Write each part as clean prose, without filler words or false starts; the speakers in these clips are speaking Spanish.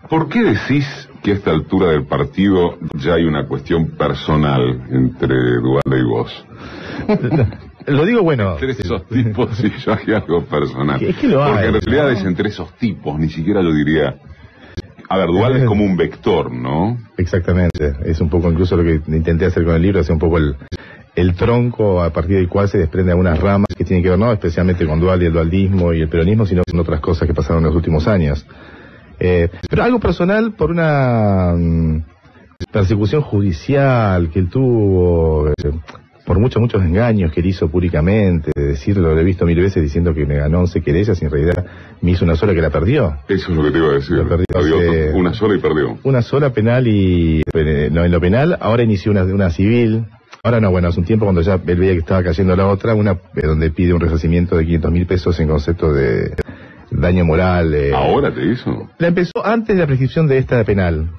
¿Por qué decís que a esta altura del partido ya hay una cuestión personal entre Duhalde y vos? Lo digo, bueno... Entre esos tipos sí ya hay algo personal. Es que lo hay, porque en realidad ¿no? es entre esos tipos, ni siquiera yo diría... A ver, Duhalde es como un vector, ¿no? Exactamente, es un poco incluso lo que intenté hacer con el libro, hacer un poco el tronco a partir del cual se desprende algunas ramas que tienen que ver no especialmente con Duhalde y el dualdismo y el peronismo, sino con otras cosas que pasaron en los últimos años. Pero algo personal por una persecución judicial que él tuvo, por muchos engaños que él hizo públicamente, decirlo, lo he visto 1000 veces diciendo que me ganó 11 querellas y en realidad me hizo una sola que la perdió. Eso es lo que te iba a decir. Perdió una sola y perdió. Una sola penal y... No, en lo penal, ahora inició una civil. Ahora no, bueno, hace un tiempo cuando ya él veía que estaba cayendo la otra, una donde pide un resarcimiento de 500.000 pesos en concepto de daño moral. ¿Ahora te hizo? La empezó antes de la prescripción de esta penal,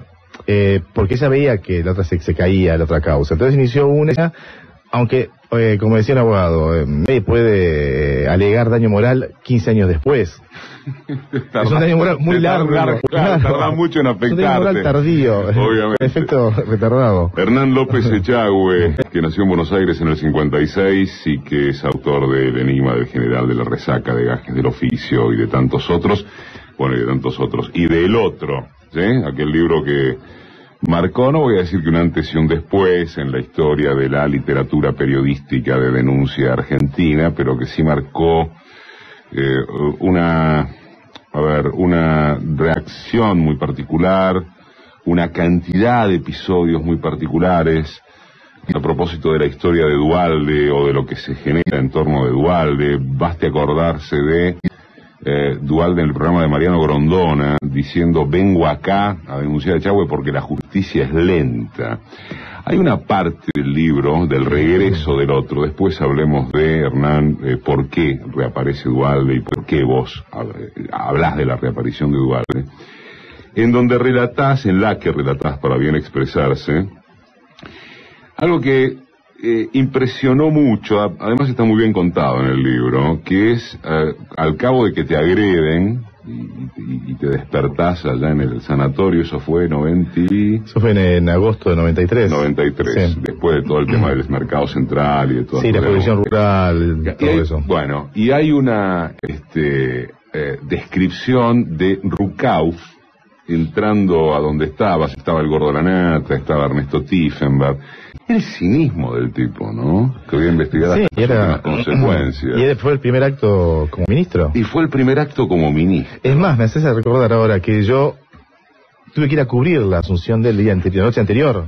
porque ella veía que la otra se caía, la otra causa. Entonces inició una, aunque, como decía el abogado, puede alegar daño moral 15 años después. Tarda, es un daño moral muy largo. Claro, tarda mucho en afectarte. Es un daño moral tardío, obviamente. Efecto retardado. Hernán López Echagüe, que nació en Buenos Aires en el 56 y que es autor del Enigma del General de la Resaca, de Gajes del Oficio y de tantos otros. Bueno, y de tantos otros. Y del otro, ¿sí? Aquel libro que marcó, no voy a decir que un antes y un después en la historia de la literatura periodística de denuncia argentina, pero que sí marcó una reacción muy particular, una cantidad de episodios muy particulares. A propósito de la historia de Duhalde o de lo que se genera en torno de Duhalde, baste acordarse de Duhalde en el programa de Mariano Grondona diciendo: vengo acá a denunciar a Echagüe porque la justicia es lenta. Hay una parte del libro, del regreso del otro, después hablemos de, Hernán, por qué reaparece Duhalde y por qué vos hablás de la reaparición de Duhalde, en donde relatás, para bien expresarse, algo que impresionó mucho, además está muy bien contado en el libro, que es al cabo de que te agreden y te despertás allá en el sanatorio. Eso fue Eso fue en agosto de 93. 93, sí. Después de todo el tema del mercado central y de todo. Sí, la producción rural, todo eso. Bueno, y hay una descripción de Rucauf entrando a donde estaba el Gordo Lanata, estaba Ernesto Tiefenberg. El cinismo del tipo, ¿no? Que voy a investigar las consecuencias. Y fue el primer acto como ministro. Y fue el primer acto como ministro. Es más, me haces recordar ahora que yo tuve que ir a cubrir la asunción del día anterior, la noche anterior.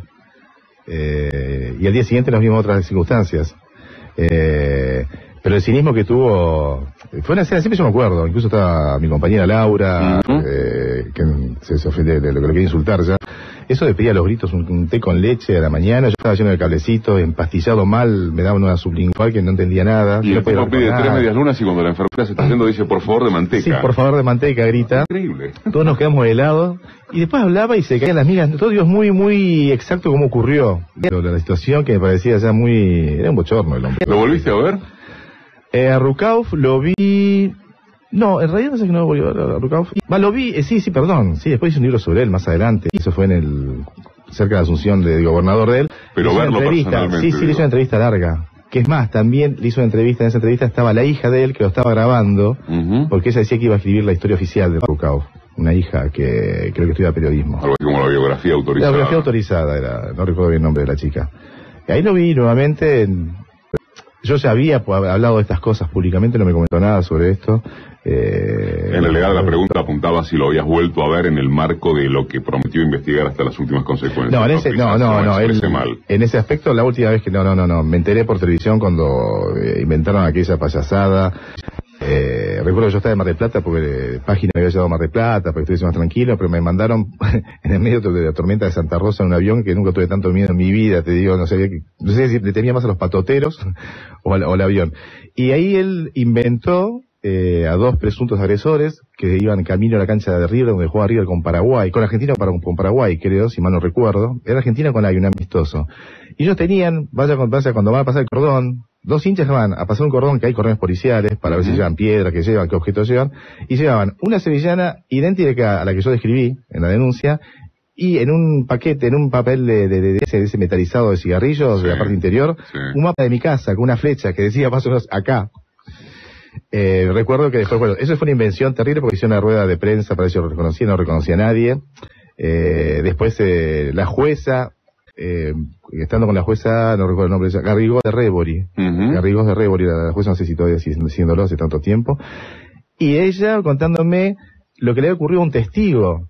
Y al día siguiente nos vimos otras circunstancias. Pero el cinismo que tuvo fue una escena, siempre yo me acuerdo, incluso estaba mi compañera Laura, que se ofendió de lo que le quería insultar ya. Eso de pedir a los gritos un té con leche a la mañana, yo estaba lleno de cablecito, empastillado mal, me daban una sublingual que no entendía nada. Y el tipo pide 3 medias lunas y cuando la enfermera se está haciendo dice por favor de manteca. Sí, por favor de manteca, grita. Increíble. Todos nos quedamos helados y después hablaba y se caían las migas, todo Dios muy exacto como ocurrió. La situación que me parecía ya era un bochorno el hombre. ¿Lo volviste a ver? A Rucauf lo vi... No, en realidad no sé que no volvió a Rucauf. Lo vi, sí, perdón. Sí, después hice un libro sobre él más adelante. Eso fue cerca de la asunción del gobernador de él. Pero verlo personalmente. Sí, le hizo una entrevista larga. Que es más, también le hizo una entrevista. En esa entrevista estaba la hija de él que lo estaba grabando. Porque ella decía que iba a escribir la historia oficial de Rucauf. Una hija que creo que estudia periodismo. Algo así como la biografía autorizada. La biografía autorizada era, no recuerdo bien el nombre de la chica. Y ahí lo vi nuevamente. Yo ya había hablado de estas cosas públicamente, no me comentó nada sobre esto. En realidad la pregunta apuntaba si lo habías vuelto a ver en el marco de lo que prometió investigar hasta las últimas consecuencias. En ese aspecto la última vez que no, me enteré por televisión cuando inventaron aquella payasada. Recuerdo que yo estaba en Mar del Plata porque Página me había llevado a Mar del Plata porque estuviese más tranquilo, pero me mandaron en el medio de la tormenta de Santa Rosa en un avión que nunca tuve tanto miedo en mi vida, te digo, no sé si le tenía más a los patoteros o al avión. Y ahí él inventó a 2 presuntos agresores que iban camino a la cancha de River donde jugaba River con Paraguay, con Argentina con Paraguay, creo, si mal no recuerdo. Era Argentina con un amistoso. Y ellos tenían, cuando van a pasar el cordón, 2 hinchas van a pasar un cordón, que hay cordones policiales, para ver si llevan piedras, qué llevan, qué objetos llevan, y llevaban una sevillana idéntica a la que yo describí en la denuncia, y en un paquete, en un papel de ese metalizado de cigarrillos, de la parte interior, un mapa de mi casa con una flecha que decía más o menos acá. Recuerdo que después, bueno, eso fue una invención terrible porque hicieron una rueda de prensa, para eso lo reconocía, no reconocía a nadie. Después la jueza, estando con la jueza, no recuerdo el nombre de ella, Garrigós de Rébori. Garrigós de Rébori, la jueza, no sé si todavía sigue siéndolo hace tanto tiempo. Y ella contándome lo que le había ocurrido a un testigo.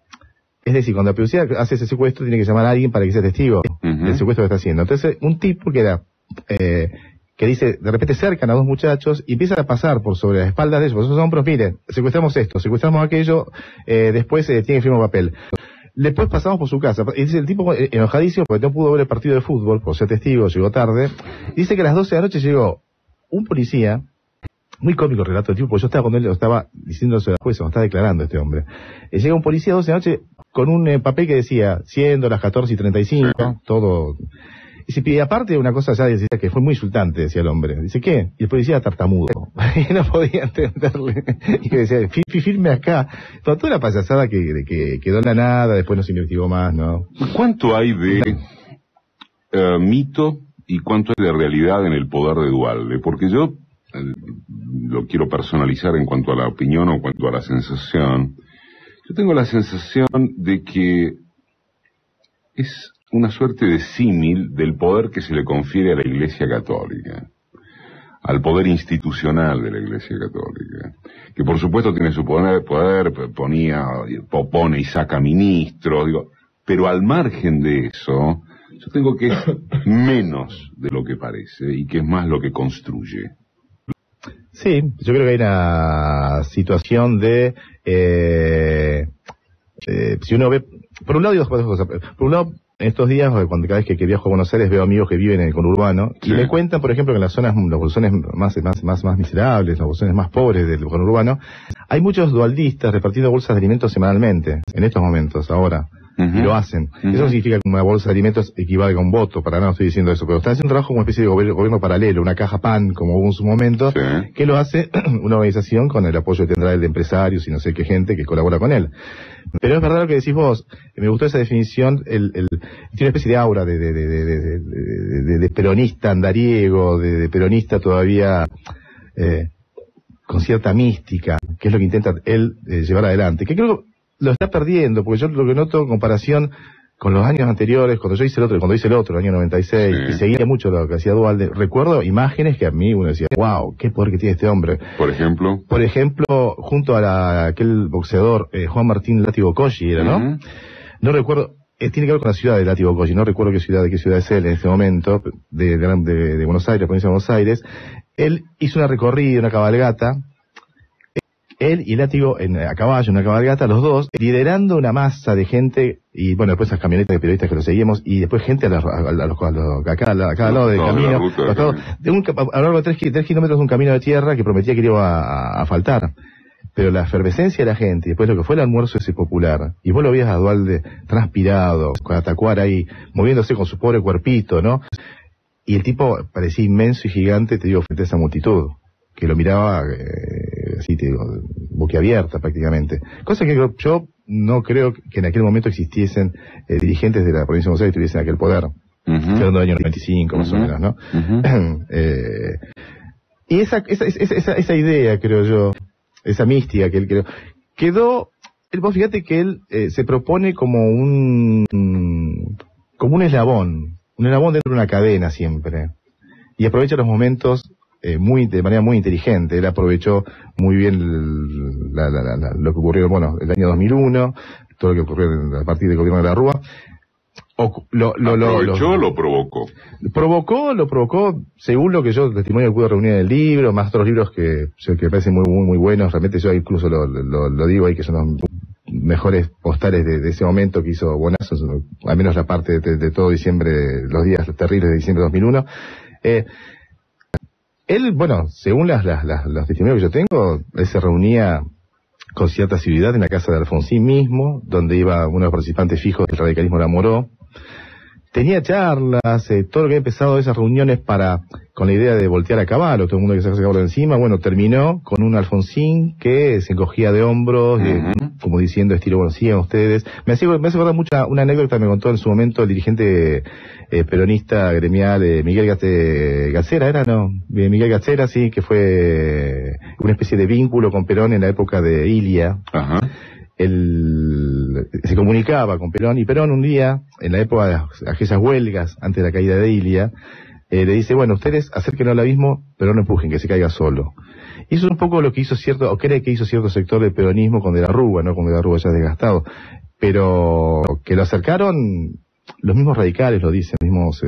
Es decir, cuando la policía hace ese secuestro, tiene que llamar a alguien para que sea testigo del secuestro que está haciendo. Entonces, un tipo que era, que dice, de repente cercan a 2 muchachos y empiezan a pasar por sobre las espaldas de ellos. Esos hombros, miren, secuestramos esto, secuestramos aquello, después tiene que firmar un papel. Después pasamos por su casa. Y dice el tipo enojadísimo porque no pudo ver el partido de fútbol, por ser testigo, llegó tarde. Dice que a las 12 de la noche llegó un policía, muy cómico el relato del tipo, porque yo estaba cuando él lo estaba diciéndose a la jueza, cuando estaba declarando este hombre. Llega un policía a 12 de la noche con un papel que decía, siendo las 14:35, todo. Y aparte una cosa ya decía que fue muy insultante, decía el hombre. Dice, ¿qué? Y el policía tartamudo. Y no podía entenderle. Y que decía, firme acá. Toda una payasada que quedó en la nada, después no se investigó más, ¿no? ¿Cuánto hay de mito y cuánto hay de realidad en el poder de Duhalde? Porque yo lo quiero personalizar en cuanto a la opinión o en cuanto a la sensación. Yo tengo la sensación de que es una suerte de símil del poder que se le confiere a la Iglesia Católica, al poder institucional de la Iglesia Católica, que por supuesto tiene su poder propone y saca ministros, pero al margen de eso, yo tengo que es menos de lo que parece y que es más lo que construye. Sí, yo creo que hay una situación de, si uno ve, por un lado hay 2 cosas, por un lado, en estos días, cuando cada vez que viajo a Buenos Aires veo amigos que viven en el conurbano y me cuentan, por ejemplo, que en las zonas, los bolsones más miserables, los bolsones más pobres del conurbano, hay muchos dualdistas repartiendo bolsas de alimentos semanalmente, en estos momentos, ahora. Y lo hacen. Eso no significa que una bolsa de alimentos equivalga a un voto, para nada estoy diciendo eso, pero están haciendo un trabajo como una especie de gobierno paralelo, una caja PAN, como hubo en su momento, que lo hace una organización con el apoyo que tendrá el de empresarios y no sé qué gente que colabora con él. Pero es verdad lo que decís vos, me gustó esa definición, tiene una especie de aura de peronista andariego, de peronista todavía con cierta mística, que es lo que intenta él llevar adelante, que creo que lo está perdiendo, porque yo lo que noto en comparación con los años anteriores, cuando hice el otro, el año 96, y seguía mucho lo que hacía Duhalde, recuerdo imágenes que a mí uno decía, wow, qué poder que tiene este hombre. Por ejemplo, junto a aquel boxeador, Juan Martín Látigo Coggi, era, ¿no? No recuerdo, tiene que ver con la ciudad de Látigo Coggi, no recuerdo de qué ciudad es él en este momento, de Buenos Aires, provincia de Buenos Aires. Él hizo una recorrida, una cabalgata, él y Látigo a caballo, en una cabalgata, los dos, liderando una masa de gente, y bueno, después esas camionetas de periodistas que lo seguimos, y después gente a cada lado del camino, a lo largo de 3 kilómetros de un camino de tierra que prometía que iba a faltar. Pero la efervescencia de la gente, y después lo que fue el almuerzo ese popular, y vos lo veías a Duhalde transpirado, con Atacuara ahí, moviéndose con su pobre cuerpito, ¿no? Y el tipo parecía inmenso y gigante, te digo, frente a esa multitud, que lo miraba, así te digo, boquiabierta prácticamente. Cosa que yo no creo que en aquel momento existiesen dirigentes de la provincia de Buenos Aires que tuviesen aquel poder. Hablando del año 95 más o menos, ¿no? Y esa idea, creo yo, esa mística que él creó, quedó, vos fíjate que él se propone como un eslabón dentro de una cadena siempre, y aprovecha los momentos de manera muy inteligente. Él aprovechó muy bien lo que ocurrió, bueno, el año 2001, todo lo que ocurrió a partir del gobierno de la Rúa. ¿Lo provocó? Lo provocó, según lo que yo, el testimonio que pude reunir en el libro, más otros libros que me parecen muy buenos. Realmente yo incluso lo digo ahí, que son los mejores postales de ese momento que hizo Bonazo, al menos la parte de todo diciembre, los días terribles de diciembre de 2001. Él, bueno, según los testimonios que yo tengo, él se reunía con cierta asiduidad en la casa de Alfonsín mismo, donde iba uno de los participantes fijos del radicalismo, la Moró, tenía charlas, todo lo que había empezado esas reuniones con la idea de voltear a caballo, todo el mundo que se saca caballo de encima, bueno, terminó con un Alfonsín que se encogía de hombros, como diciendo estilo, bueno, sigan ustedes. Me hace acordar mucho una anécdota que me contó en su momento el dirigente peronista gremial Miguel Gacera, ¿era? No, Miguel Gacera, sí, que fue una especie de vínculo con Perón en la época de Ilia. Ajá. Se comunicaba con Perón, y Perón un día, en la época de aquellas huelgas, antes de la caída de Ilia, le dice, bueno, ustedes acérquenlo al abismo, pero no empujen, que se caiga solo. Y eso es un poco lo que hizo o cree que hizo cierto sector del peronismo con De la Rúa, ¿no? Con De la Rúa ya desgastado. Pero que lo acercaron, los mismos radicales lo dicen, los mismos...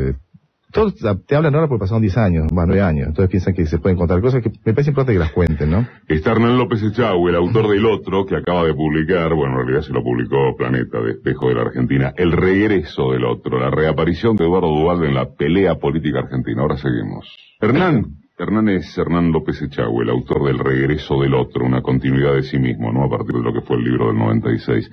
todos te hablan ahora porque pasaron 10 años, más 9 años, entonces piensan que se pueden contar cosas que me parece importante que las cuenten, ¿no? Está Hernán López Echagüe, el autor del Otro, que acaba de publicar, bueno, en realidad se lo publicó Planeta, de Espejo de la Argentina, El regreso del Otro, la reaparición de Eduardo Duhalde en la pelea política argentina. Ahora seguimos. Hernán es Hernán López Echagüe, el autor del regreso del Otro, una continuidad de sí mismo, ¿no? A partir de lo que fue el libro del 96.